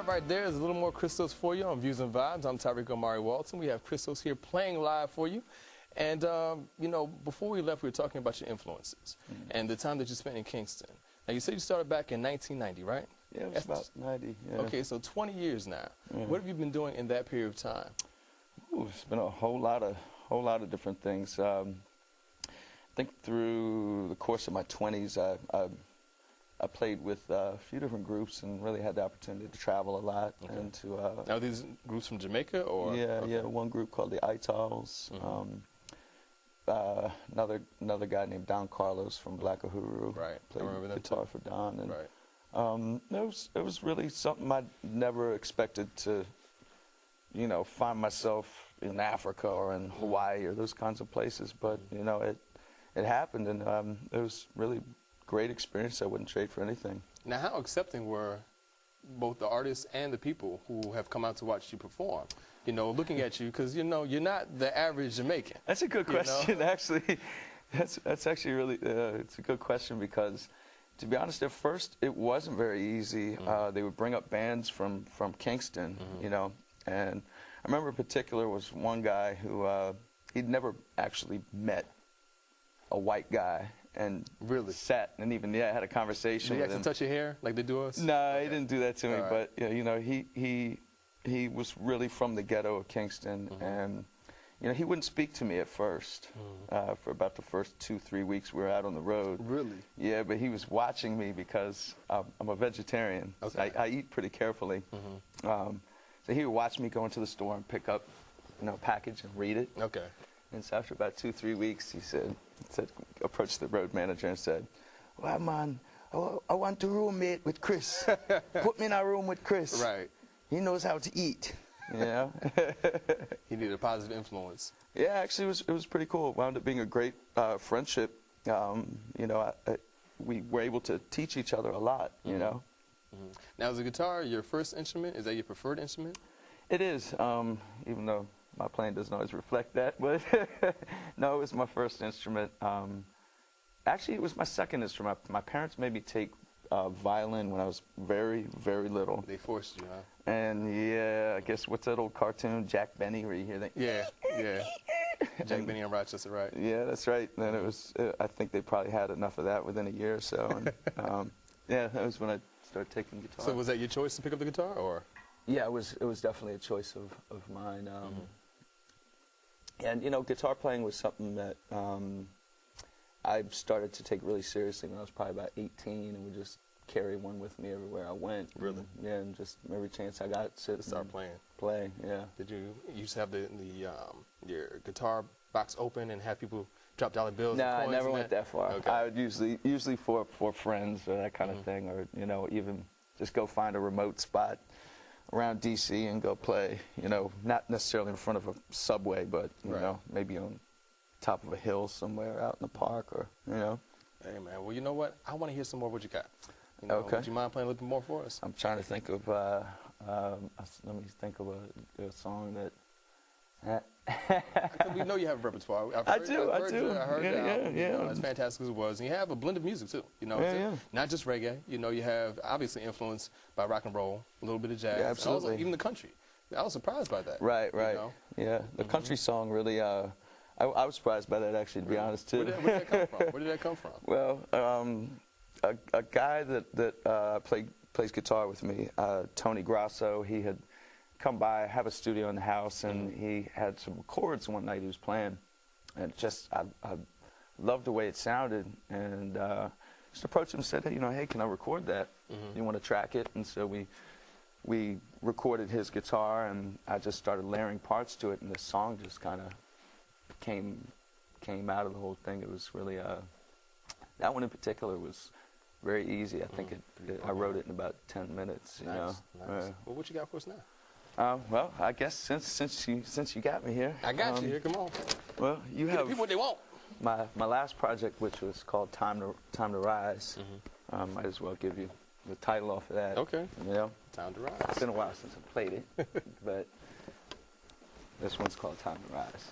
that right there is a little more Christos for you on Views and Vibes. I'm Tyreek Omari Walton. We have Christos here playing live for you. And, you know, before we left, we were talking about your influences and the time that you spent in Kingston. Now, you said you started back in 1990, right? Yeah, it was about 90, yeah. Okay, so 20 years now. Yeah. What have you been doing in that period of time? Ooh, it's been a whole lot of different things. I think through the course of my 20s, I played with a few different groups and really had the opportunity to travel a lot. Okay. And to now, are these groups from Jamaica or? Yeah, okay. Yeah. One group called the Itals. Another guy named Don Carlos from Black Uhuru. Right. Played guitar for Don. And, right. It was really something I never expected to, you know, find myself in Africa or in Hawaii or those kinds of places. But you know, it happened, and it was really great experience. I wouldn't trade for anything. Now, how accepting were both the artists and the people who have come out to watch you perform? You know, looking at you, because, you know, you're not the average Jamaican. That's a good question, actually. That's actually really, it's a good question because, to be honest, at first it wasn't very easy. They would bring up bands from Kingston, you know, and I remember in particular was one guy who, he'd never actually met a white guy. And really sat and even had a conversation. Did with he him. Touch your hair like they do us? No, okay. He didn't do that to me. Right. But yeah, you know, he was really from the ghetto of Kingston, and you know, he wouldn't speak to me at first for about the first 2-3 weeks we were out on the road. Really? Yeah, but he was watching me because I'm a vegetarian. Okay. So I eat pretty carefully. So he would watch me go into the store and pick up, you know, a package and read it. Okay. And so after about 2-3 weeks, he approached the road manager and said, "Well, man, I want to roommate with Chris. Put me in a room with Chris. Right. He knows how to eat." You know? He needed a positive influence. Yeah, actually, it was pretty cool. It wound up being a great friendship. You know, we were able to teach each other a lot. You know. Now, is the guitar your first instrument? Is that your preferred instrument? It is, even though my playing doesn't always reflect that, but no, it was my first instrument. Actually, it was my second instrument. My parents made me take violin when I was very, very little. They forced you, huh? And yeah, I guess what's that old cartoon, Jack Benny, where you hear that? Yeah, yeah. Jack Benny and Rochester, right? Yeah, that's right. And then it was. I think they probably had enough of that within a year or so. And, yeah, that was when I started taking guitar. So was that your choice to pick up the guitar, or? Yeah, it was definitely a choice of mine. And, you know, guitar playing was something that I started to take really seriously when I was probably about 18 and would just carry one with me everywhere I went. Really? Yeah, and just every chance I got, sit and start playing. Play, yeah. Did you used to have your guitar box open and have people drop dollar bills? No, I never went that far. Okay. I would usually for friends or that kind of thing, or, you know, even just go find a remote spot around D.C. and go play, you know, not necessarily in front of a subway, but, you know, maybe on top of a hill somewhere out in the park, or, you know. Hey, man, well, you know what? I want to hear some more of what you got. You know, okay. Would you mind playing a little bit more for us? I'm trying to think of, let me think of a song that... We know you have a repertoire. I do. I heard yeah. You know, as fantastic as it was. And you have a blend of music, too. You know, not just reggae. You know, you have obviously influenced by rock and roll, a little bit of jazz. Yeah, absolutely. And also, even the country. I was surprised by that. Right. You know? Yeah, the country song really, I was surprised by that, actually, to be honest, too. Where did that come from? Where did that come from? Well, a guy that plays guitar with me, Tony Grasso, he had come by, have a studio in the house, and he had some chords one night he was playing, and just I loved the way it sounded, and just approached him and said, you know, hey, can I record that? You want to track it? And so we recorded his guitar, and I just started layering parts to it, and the song just kind of came out of the whole thing. It was really that one in particular was very easy. I think I wrote it in about 10 minutes. You know? Nice. Well, what you got for us now? Well, I guess since you got me here. I got you here. Come on. Well, you have people what they want. My last project, which was called Time to Rise. Might as well give you the title off of that. Okay. You know. Time to Rise. It's been a while since I played it, but this one's called Time to Rise.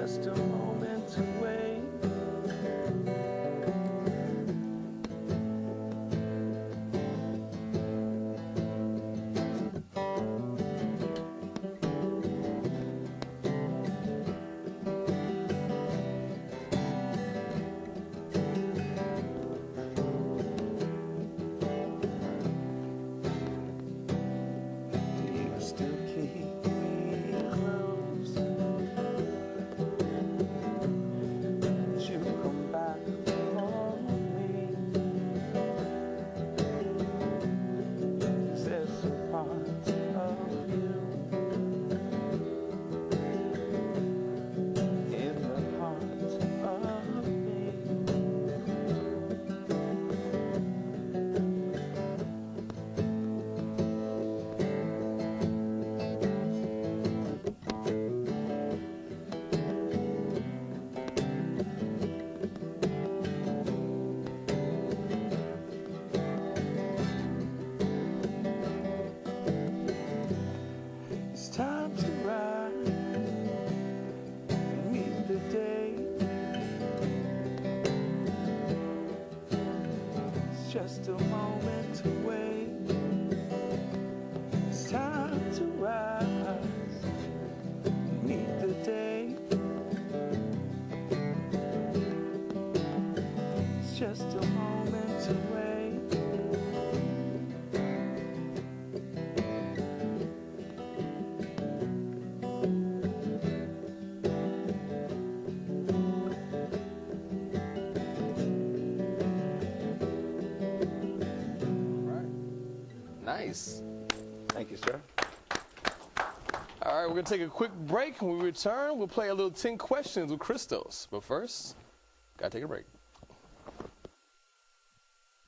just a moment away. Still keep me close. Would you come back for me? 'Cause there's a part of you in the heart of me. It's time to ride and meet the day. It's just a moment away. It's time to rise and meet the day. It's just a moment away. Nice. Thank you, sir. All right, we're going to take a quick break. When we return, we'll play a little 10 questions with Christos. But first, got to take a break.